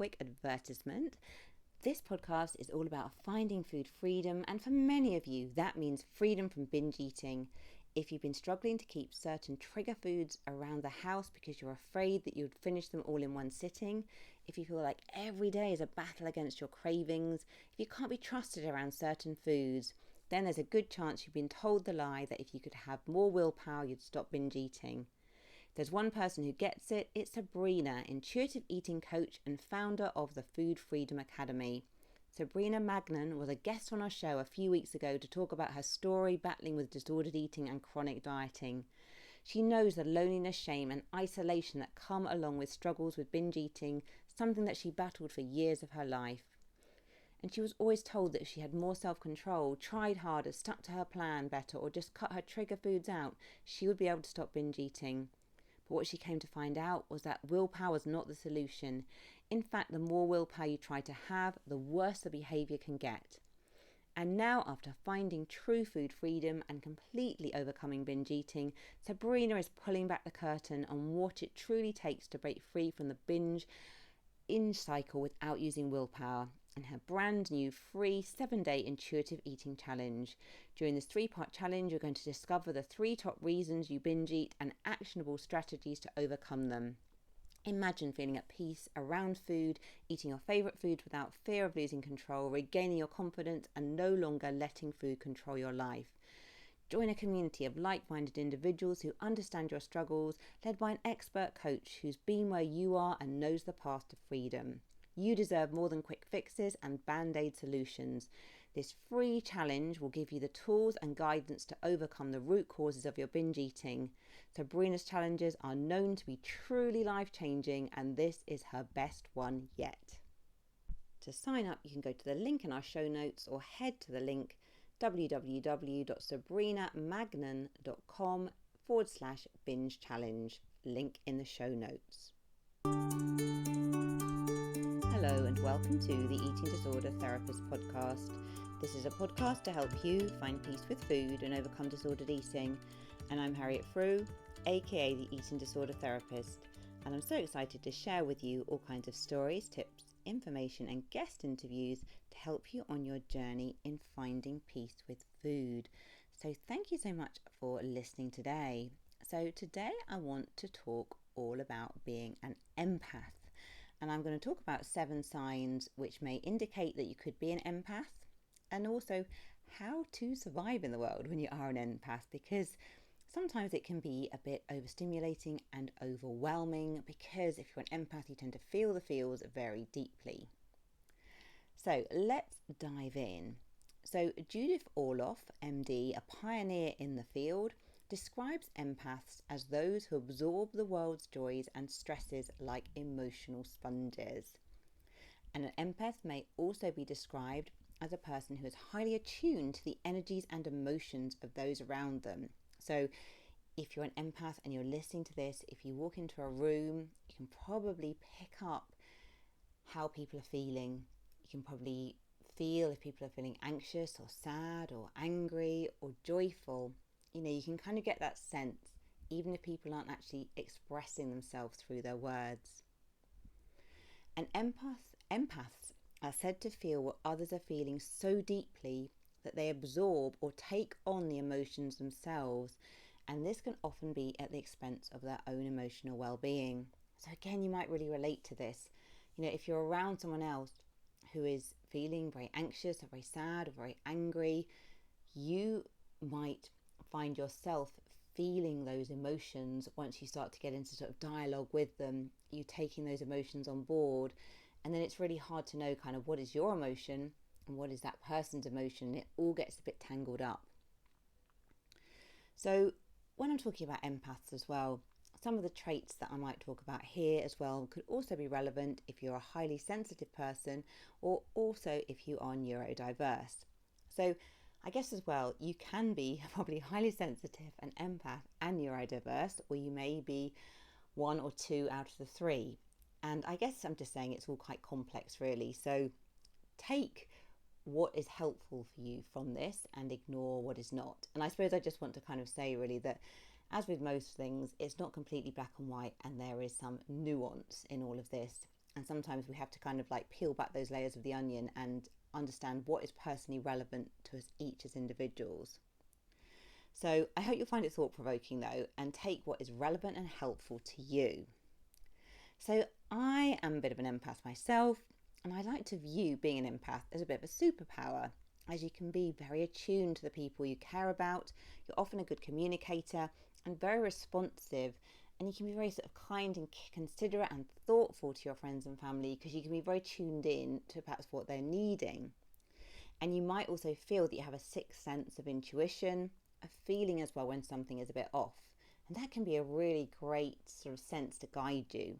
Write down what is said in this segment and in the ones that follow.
quick advertisement. This podcast is all about finding food freedom, and for many of you, that means freedom from binge eating. If you've been struggling to keep certain trigger foods around the house because you're afraid that you'd finish them all in one sitting, if you feel like every day is a battle against your cravings, if you can't be trusted around certain foods, then there's a good chance you've been told the lie that if you could have more willpower, you'd stop binge eating. There's one person who gets it. It's Sabrina, intuitive eating coach and founder of the Food Freedom Academy. Sabrina Magnan was a guest on our show a few weeks ago to talk about her story battling with disordered eating and chronic dieting. She knows the loneliness, shame and isolation that come along with struggles with binge eating, something that she battled for years of her life. And she was always told that if she had more self-control, tried harder, stuck to her plan better, or just cut her trigger foods out, she would be able to stop binge eating. But what she came to find out was that willpower was not the solution. In fact, the more willpower you try to have, the worse the behaviour can get. And now, after finding true food freedom and completely overcoming binge eating, Sabrina is pulling back the curtain on what it truly takes to break free from the binge cycle without using willpower, and her brand new free 7-day intuitive eating challenge. During this 3-part challenge, you're going to discover the 3 top reasons you binge eat and actionable strategies to overcome them. Imagine feeling at peace around food, eating your favourite foods without fear of losing control, regaining your confidence and no longer letting food control your life. Join a community of like-minded individuals who understand your struggles, led by an expert coach who's been where you are and knows the path to freedom. You deserve more than quick fixes and band-aid solutions. This free challenge will give you the tools and guidance to overcome the root causes of your binge eating. Sabrina's challenges are known to be truly life-changing, and this is her best one yet. To sign up, you can go to the link in our show notes or head to the link www.sabrinamagnan.com/binge challenge. Link in the show notes. Hello and welcome to the Eating Disorder Therapist podcast. This is a podcast to help you find peace with food and overcome disordered eating. And I'm Harriet Frew, aka the Eating Disorder Therapist. And I'm so excited to share with you all kinds of stories, tips, information and guest interviews to help you on your journey in finding peace with food. So thank you so much for listening today. So today I want to talk all about being an empath. And I'm going to talk about 7 signs which may indicate that you could be an empath, and also how to survive in the world when you are an empath, because sometimes it can be a bit overstimulating and overwhelming, because if you're an empath, you tend to feel the feels very deeply. So let's dive in. So Judith Orloff, MD, a pioneer in the field, describes empaths as those who absorb the world's joys and stresses like emotional sponges. And an empath may also be described as a person who is highly attuned to the energies and emotions of those around them. So if you're an empath and you're listening to this, if you walk into a room, you can probably pick up how people are feeling. You can probably feel if people are feeling anxious or sad or angry or joyful. You can kind of get that sense, even if people aren't actually expressing themselves through their words. And empaths are said to feel what others are feeling so deeply that they absorb or take on the emotions themselves, and this can often be at the expense of their own emotional well-being. So again, you might really relate to this. If you're around someone else who is feeling very anxious or very sad or very angry, you might find yourself feeling those emotions once you start to get into sort of dialogue with them, you taking those emotions on board, and then it's really hard to know kind of what is your emotion and what is that person's emotion. It all gets a bit tangled up. So when I'm talking about empaths as well, some of the traits that I might talk about here as well could also be relevant if you're a highly sensitive person, or also if you are neurodiverse. So I guess as well, you can be probably highly sensitive, an empath and neurodiverse, or you may be 1 or 2 out of the 3. And I guess I'm just saying it's all quite complex really. So take what is helpful for you from this and ignore what is not. And I suppose I just want to kind of say really that as with most things, it's not completely black and white, and there is some nuance in all of this. And sometimes we have to kind of like peel back those layers of the onion and understand what is personally relevant to us each as individuals. So I hope you'll find it thought-provoking though, and take what is relevant and helpful to you. So I am a bit of an empath myself, and I like to view being an empath as a bit of a superpower, as you can be very attuned to the people you care about. You're often a good communicator and very responsive, and you can be very sort of kind and considerate and thoughtful to your friends and family, because you can be very tuned in to perhaps what they're needing. And you might also feel that you have a sixth sense of intuition, a feeling as well when something is a bit off, and that can be a really great sort of sense to guide you.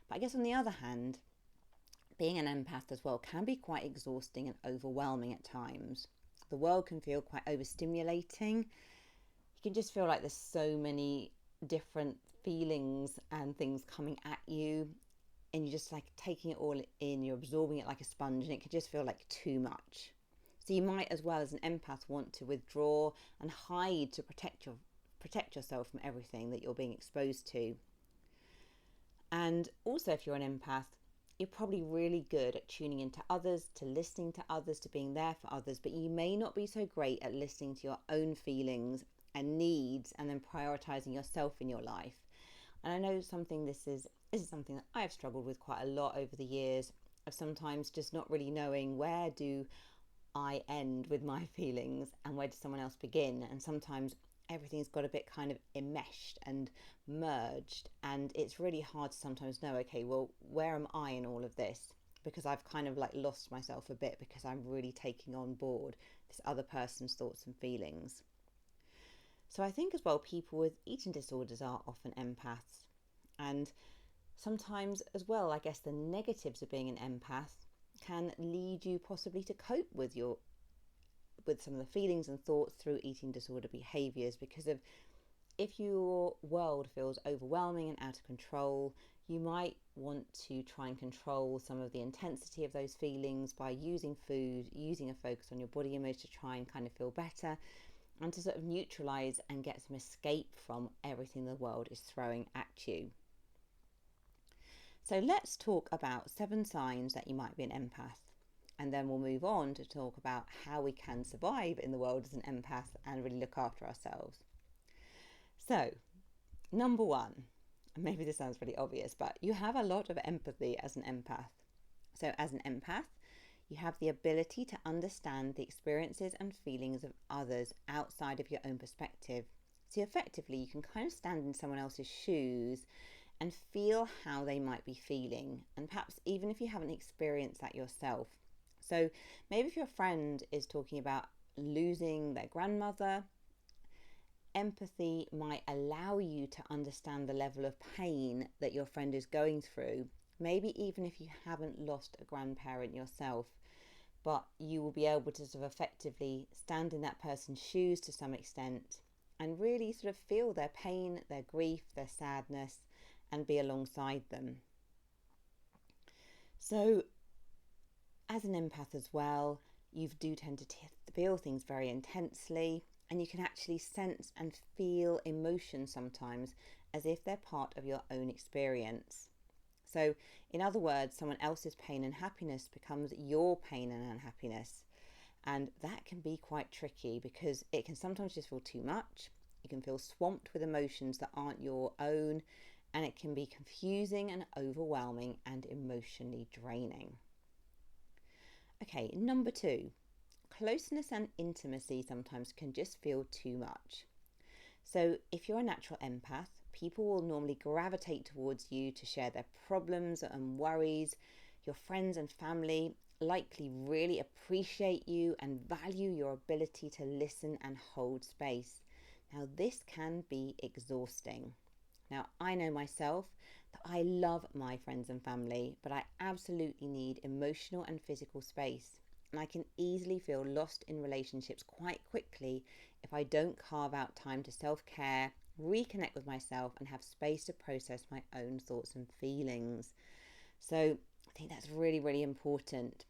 But I guess on the other hand, being an empath as well can be quite exhausting and overwhelming at times. The world can feel quite overstimulating. You can just feel like there's so many different feelings and things coming at you, and you're just like taking it all in, you're absorbing it like a sponge, and it can just feel like too much. So you might, as well as an empath, want to withdraw and hide to protect yourself from everything that you're being exposed to. And also, if you're an empath, you're probably really good at tuning into others, to listening to others, to being there for others, but you may not be so great at listening to your own feelings and needs, and then prioritizing yourself in your life. And I know this is something that I've struggled with quite a lot over the years, of sometimes just not really knowing where do I end with my feelings and where does someone else begin. And sometimes everything's got a bit kind of enmeshed and merged, and it's really hard to sometimes know, okay, well, where am I in all of this? Because I've kind of like lost myself a bit, because I'm really taking on board this other person's thoughts and feelings. So I think as well, people with eating disorders are often empaths, and sometimes as well, I guess the negatives of being an empath can lead you possibly to cope with some of the feelings and thoughts through eating disorder behaviours, because of if your world feels overwhelming and out of control, you might want to try and control some of the intensity of those feelings by using food, using a focus on your body image to try and kind of feel better, and to sort of neutralise and get some escape from everything the world is throwing at you. So let's talk about 7 signs that you might be an empath, and then we'll move on to talk about how we can survive in the world as an empath and really look after ourselves. So, number 1, and maybe this sounds really obvious, but you have a lot of empathy as an empath. So as an empath, you have the ability to understand the experiences and feelings of others outside of your own perspective. So effectively, you can kind of stand in someone else's shoes and feel how they might be feeling, and perhaps even if you haven't experienced that yourself. So maybe if your friend is talking about losing their grandmother, empathy might allow you to understand the level of pain that your friend is going through, maybe even if you haven't lost a grandparent yourself, but you will be able to sort of effectively stand in that person's shoes to some extent and really sort of feel their pain, their grief, their sadness, and be alongside them. So as an empath as well, you do tend to feel things very intensely, and you can actually sense and feel emotions sometimes as if they're part of your own experience. So in other words, someone else's pain and happiness becomes your pain and unhappiness. And that can be quite tricky, because it can sometimes just feel too much. You can feel swamped with emotions that aren't your own, and it can be confusing and overwhelming and emotionally draining. Okay, number 2, closeness and intimacy sometimes can just feel too much. So if you're a natural empath, people will normally gravitate towards you to share their problems and worries. Your friends and family likely really appreciate you and value your ability to listen and hold space. Now, this can be exhausting. Now, I know myself that I love my friends and family, but I absolutely need emotional and physical space. And I can easily feel lost in relationships quite quickly if I don't carve out time to self-care, reconnect with myself, and have space to process my own thoughts and feelings. So I think that's really, really important.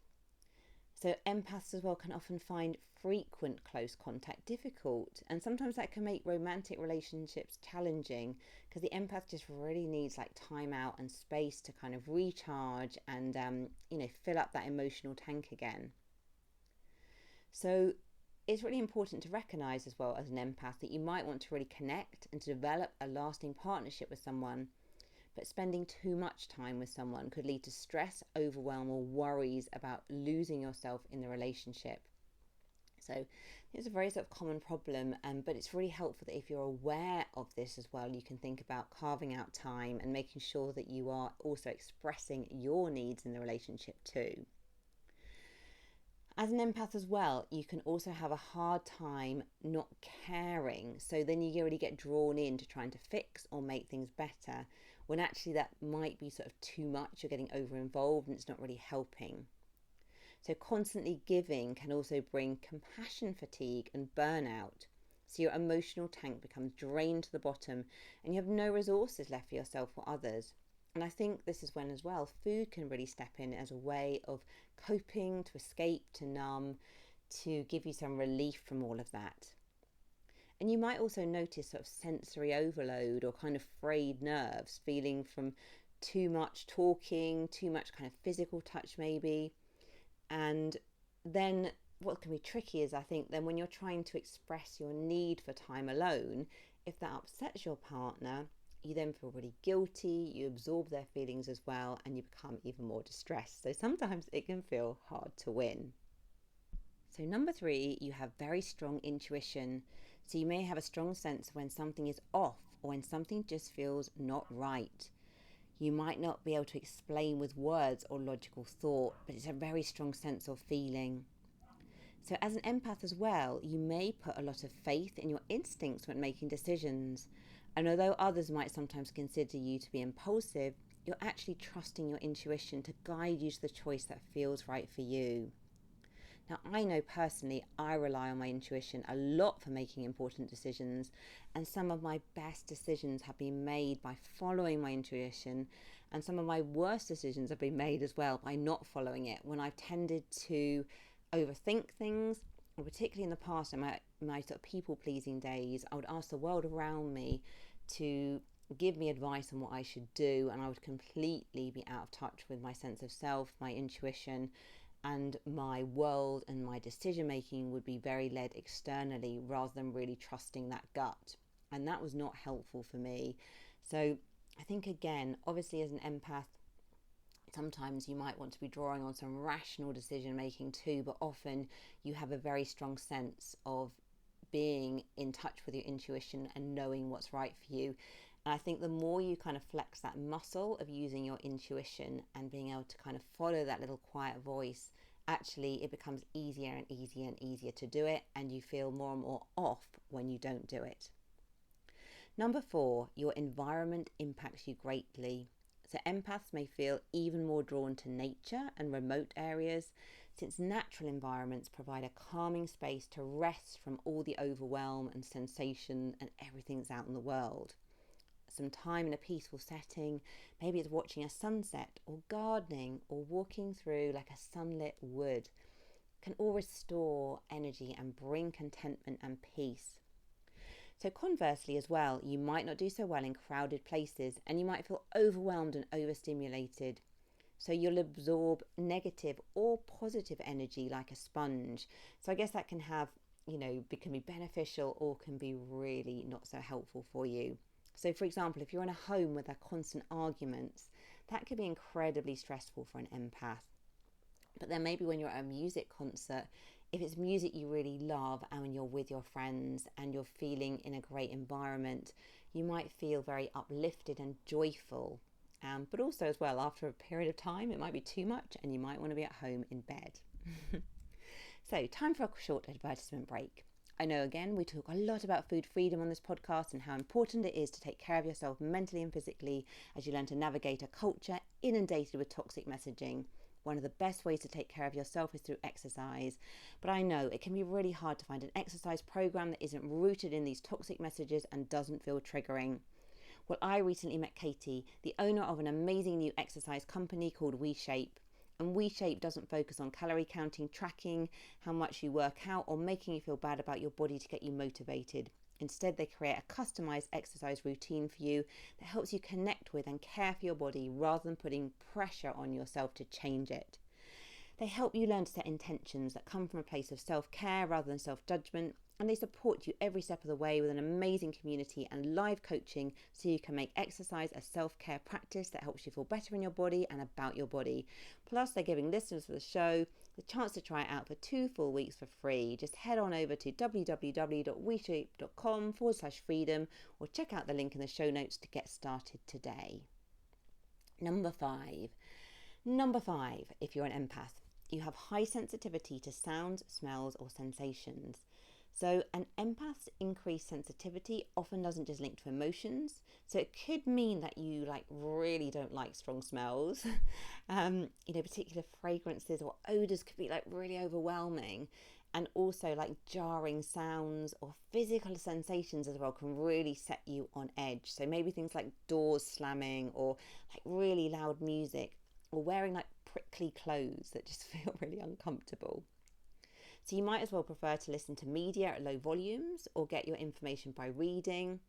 So empaths as well can often find frequent close contact difficult, and sometimes that can make romantic relationships challenging because the empath just really needs like time out and space to kind of recharge and fill up that emotional tank again. So it's really important to recognize as well as an empath that you might want to really connect and to develop a lasting partnership with someone. But spending too much time with someone could lead to stress, overwhelm, or worries about losing yourself in the relationship. So it's a very sort of common problem, but it's really helpful that if you're aware of this as well, you can think about carving out time and making sure that you are also expressing your needs in the relationship too. As an empath as well, you can also have a hard time not caring. So then you really get drawn into trying to fix or make things better, when actually that might be sort of too much. You're getting over involved and it's not really helping. So constantly giving can also bring compassion fatigue and burnout. So your emotional tank becomes drained to the bottom and you have no resources left for yourself or others. And I think this is when as well food can really step in as a way of coping, to escape, to numb, to give you some relief from all of that. And you might also notice sort of sensory overload or kind of frayed nerves, feeling from too much talking, too much kind of physical touch maybe. And then what can be tricky is, I think, then when you're trying to express your need for time alone, if that upsets your partner, you then feel really guilty, you absorb their feelings as well, and you become even more distressed. So sometimes it can feel hard to win. So number 3, you have very strong intuition. So you may have a strong sense of when something is off or when something just feels not right. You might not be able to explain with words or logical thought, but it's a very strong sense of feeling. So as an empath as well, you may put a lot of faith in your instincts when making decisions. And although others might sometimes consider you to be impulsive, you're actually trusting your intuition to guide you to the choice that feels right for you. Now, I know personally I rely on my intuition a lot for making important decisions, and some of my best decisions have been made by following my intuition, and some of my worst decisions have been made as well by not following it when I've tended to overthink things. Or particularly in the past, in my sort of people-pleasing days, I would ask the world around me to give me advice on what I should do, and I would completely be out of touch with my sense of self, my intuition, and my world and my decision making would be very led externally rather than really trusting that gut. And that was not helpful for me. So I think, again, obviously as an empath, sometimes you might want to be drawing on some rational decision making too, but often you have a very strong sense of being in touch with your intuition and knowing what's right for you. And I think the more you kind of flex that muscle of using your intuition and being able to kind of follow that little quiet voice, actually it becomes easier and easier and easier to do it, and you feel more and more off when you don't do it. Number 4, your environment impacts you greatly. So empaths may feel even more drawn to nature and remote areas, since natural environments provide a calming space to rest from all the overwhelm and sensation and everything that's out in the world. Some time in a peaceful setting, maybe it's watching a sunset or gardening or walking through like a sunlit wood, can all restore energy and bring contentment and peace. So conversely as well, you might not do so well in crowded places and you might feel overwhelmed and overstimulated. So you'll absorb negative or positive energy like a sponge. So I guess that can have, can be beneficial or can be really not so helpful for you. So for example, if you're in a home with constant arguments, that can be incredibly stressful for an empath. But then maybe when you're at a music concert, if it's music you really love and when you're with your friends and you're feeling in a great environment, you might feel very uplifted and joyful. But also as well, after a period of time, it might be too much and you might want to be at home in bed. So time for a short advertisement break. I know, again, we talk a lot about food freedom on this podcast and how important it is to take care of yourself mentally and physically as you learn to navigate a culture inundated with toxic messaging. One of the best ways to take care of yourself is through exercise. But I know it can be really hard to find an exercise program that isn't rooted in these toxic messages and doesn't feel triggering. Well, I recently met Katie, the owner of an amazing new exercise company called WeShape. And WeShape doesn't focus on calorie counting, tracking how much you work out, or making you feel bad about your body to get you motivated. Instead, they create a customized exercise routine for you that helps you connect with and care for your body rather than putting pressure on yourself to change it. They help you learn to set intentions that come from a place of self-care rather than self-judgment, and they support you every step of the way with an amazing community and live coaching so you can make exercise a self-care practice that helps you feel better in your body and about your body. Plus, they're giving listeners of the show the chance to try it out for 2 full weeks for free. Just head on over to www.weshape.com/freedom or check out the link in the show notes to get started today. Number five, if you're an empath, you have high sensitivity to sounds, smells, or sensations. So an empath's increased sensitivity often doesn't just link to emotions. So it could mean that you really don't like strong smells. Particular fragrances or odors could be really overwhelming. And also jarring sounds or physical sensations as well can really set you on edge. So maybe things like doors slamming or really loud music, or wearing prickly clothes that just feel really uncomfortable. So you might as well prefer to listen to media at low volumes or get your information by reading.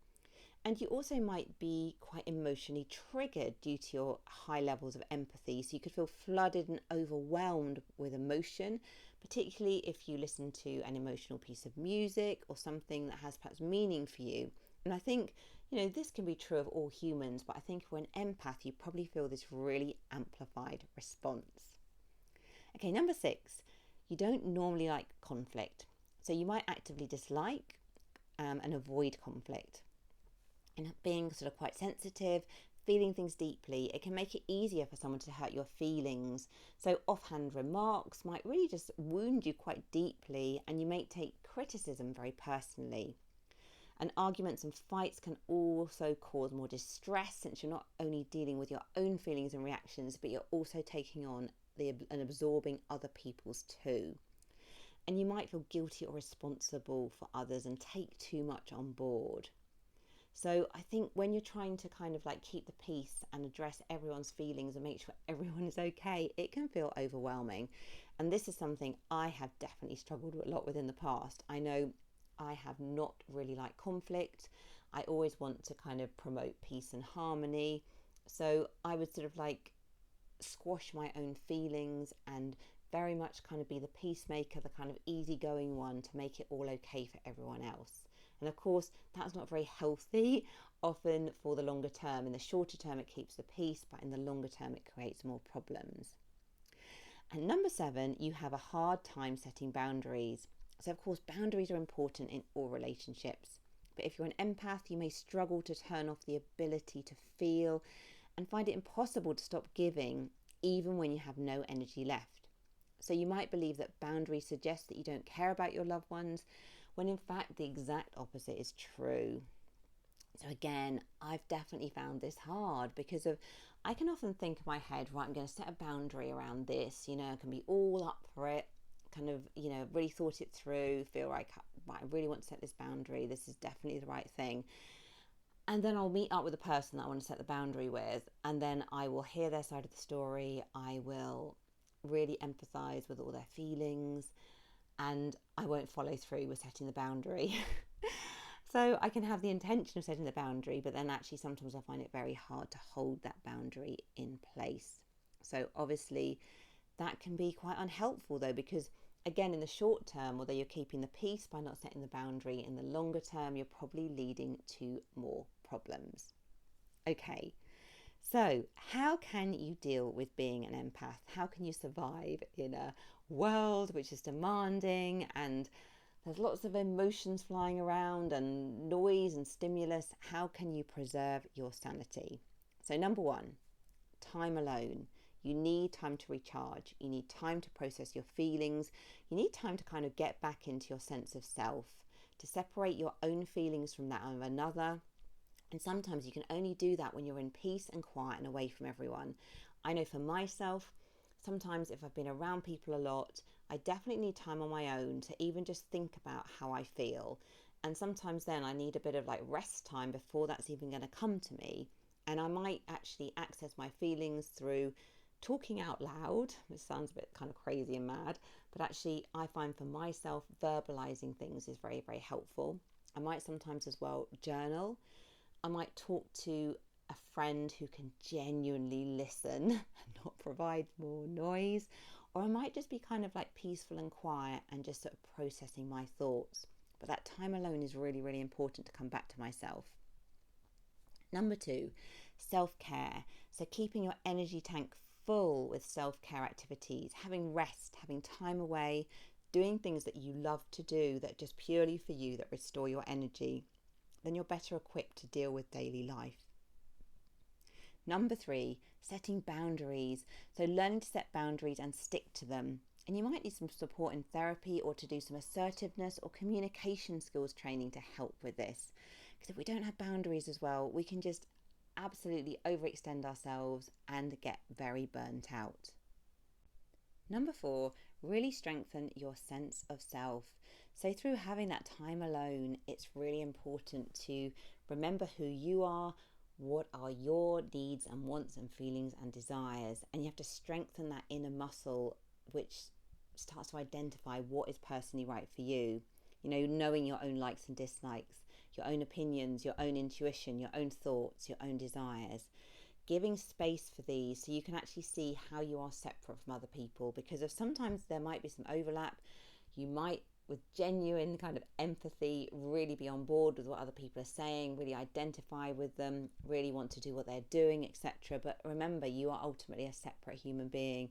And you also might be quite emotionally triggered due to your high levels of empathy. So you could feel flooded and overwhelmed with emotion, particularly if you listen to an emotional piece of music or something that has perhaps meaning for you. And I think, this can be true of all humans, but I think if we're an empath, you probably feel this really amplified response. Okay, number 6. You don't normally like conflict, so you might actively dislike and avoid conflict. And being sort of quite sensitive, feeling things deeply, it can make it easier for someone to hurt your feelings. So offhand remarks might really just wound you quite deeply, and you may take criticism very personally. And arguments and fights can also cause more distress, since you're not only dealing with your own feelings and reactions, but you're also taking on and absorbing other people's too. And you might feel guilty or responsible for others and take too much on board. So I think when you're trying to kind of keep the peace and address everyone's feelings and make sure everyone is okay, it can feel overwhelming. And this is something I have definitely struggled a lot with in the past. I know I have not really liked conflict. I always want to kind of promote peace and harmony. So I would sort of squash my own feelings and very much kind of be the peacemaker, the kind of easygoing one to make it all okay for everyone else. And of course, that's not very healthy, often for the longer term. In the shorter term, it keeps the peace, but in the longer term, it creates more problems. And number 7, you have a hard time setting boundaries. So of course, boundaries are important in all relationships. But if you're an empath, you may struggle to turn off the ability to feel and find it impossible to stop giving, even when you have no energy left. So you might believe that boundaries suggest that you don't care about your loved ones, when in fact the exact opposite is true. So again, I've definitely found this hard because I can often think in my head, right, I'm going to set a boundary around this, I can be all up for it, kind of, really thought it through, feel like, right, I really want to set this boundary, this is definitely the right thing. And then I'll meet up with the person that I want to set the boundary with, and then I will hear their side of the story. I will really empathise with all their feelings, and I won't follow through with setting the boundary. So I can have the intention of setting the boundary, but then actually sometimes I find it very hard to hold that boundary in place. So obviously that can be quite unhelpful though, because again, in the short term, although you're keeping the peace by not setting the boundary, in the longer term, you're probably leading to more problems. Okay, so how can you deal with being an empath? How can you survive in a world which is demanding and there's lots of emotions flying around and noise and stimulus? How can you preserve your sanity? So number 1, time alone. You need time to recharge. You need time to process your feelings. You need time to kind of get back into your sense of self, to separate your own feelings from that of another. And sometimes you can only do that when you're in peace and quiet and away from everyone. I know for myself, sometimes if I've been around people a lot, I definitely need time on my own to even just think about how I feel. And sometimes then I need a bit of rest time before that's even going to come to me. And I might actually access my feelings through talking out loud, which sounds a bit kind of crazy and mad, but actually I find for myself verbalizing things is very, very helpful. I might sometimes as well journal. I might talk to a friend who can genuinely listen and not provide more noise, or I might just be kind of like peaceful and quiet and just sort of processing my thoughts. But that time alone is really, really important to come back to myself. Number 2, self-care. So keeping your energy tank full with self-care activities, having rest, having time away, doing things that you love to do that just purely for you, that restore your energy, then you're better equipped to deal with daily life. Number 3, setting boundaries. So learning to set boundaries and stick to them. And you might need some support in therapy or to do some assertiveness or communication skills training to help with this. Because if we don't have boundaries as well, we can just absolutely overextend ourselves and get very burnt out. Number 4, really strengthen your sense of self. So through having that time alone, it's really important to remember who you are, what are your needs and wants and feelings and desires, and you have to strengthen that inner muscle which starts to identify what is personally right for you. You know, knowing your own likes and dislikes, your own opinions, your own intuition, your own thoughts, your own desires. Giving space for these so you can actually see how you are separate from other people, because if sometimes there might be some overlap, you might, with genuine kind of empathy, really be on board with what other people are saying, really identify with them, really want to do what they're doing, etc. But remember, you are ultimately a separate human being,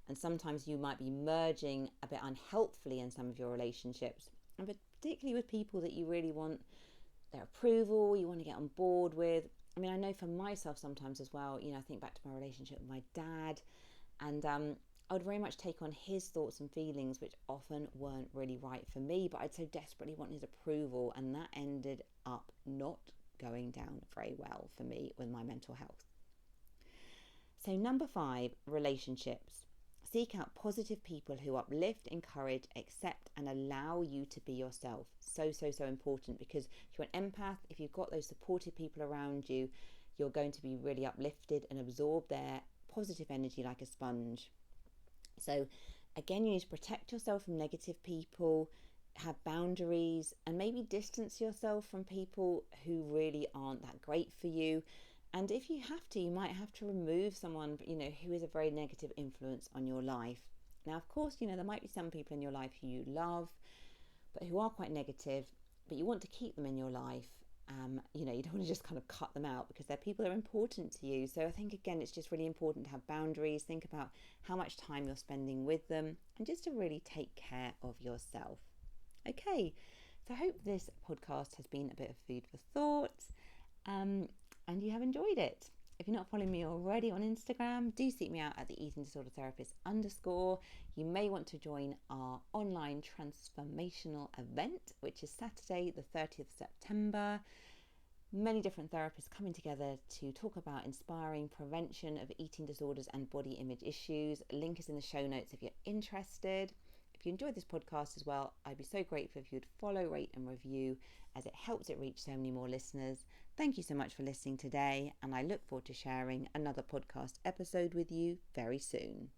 and sometimes you might be merging a bit unhelpfully in some of your relationships, and particularly with people that you really want their approval, you want to get on board with. I mean, I know for myself sometimes as well, you know, I think back to my relationship with my dad, and I would very much take on his thoughts and feelings, which often weren't really right for me, but I'd so desperately want his approval, and that ended up not going down very well for me with my mental health. So number 5, relationships. Seek out positive people who uplift, encourage, accept, and allow you to be yourself. So important, because if you're an empath, if you've got those supportive people around you, you're going to be really uplifted and absorb their positive energy like a sponge. So again, you need to protect yourself from negative people, have boundaries, and maybe distance yourself from people who really aren't that great for you. And if you have to, you might have to remove someone, you know, who is a very negative influence on your life. Now, of course, you know, there might be some people in your life who you love, but who are quite negative, but you want to keep them in your life. You know, you don't want to just kind of cut them out, because they're people that are important to you. So I think, again, it's just really important to have boundaries, think about how much time you're spending with them, and just to really take care of yourself. Okay, so I hope this podcast has been a bit of food for thought. And you have enjoyed it. If you're not following me already on Instagram, do seek me out at the Eating Disorder Therapist _. You may want to join our online transformational event, which is Saturday, the 30th of September. Many different therapists coming together to talk about inspiring prevention of eating disorders and body image issues. Link is in the show notes if you're interested. If you enjoyed this podcast as well, I'd be so grateful if you'd follow, rate and review, as it helps it reach so many more listeners. Thank you so much for listening today, and I look forward to sharing another podcast episode with you very soon.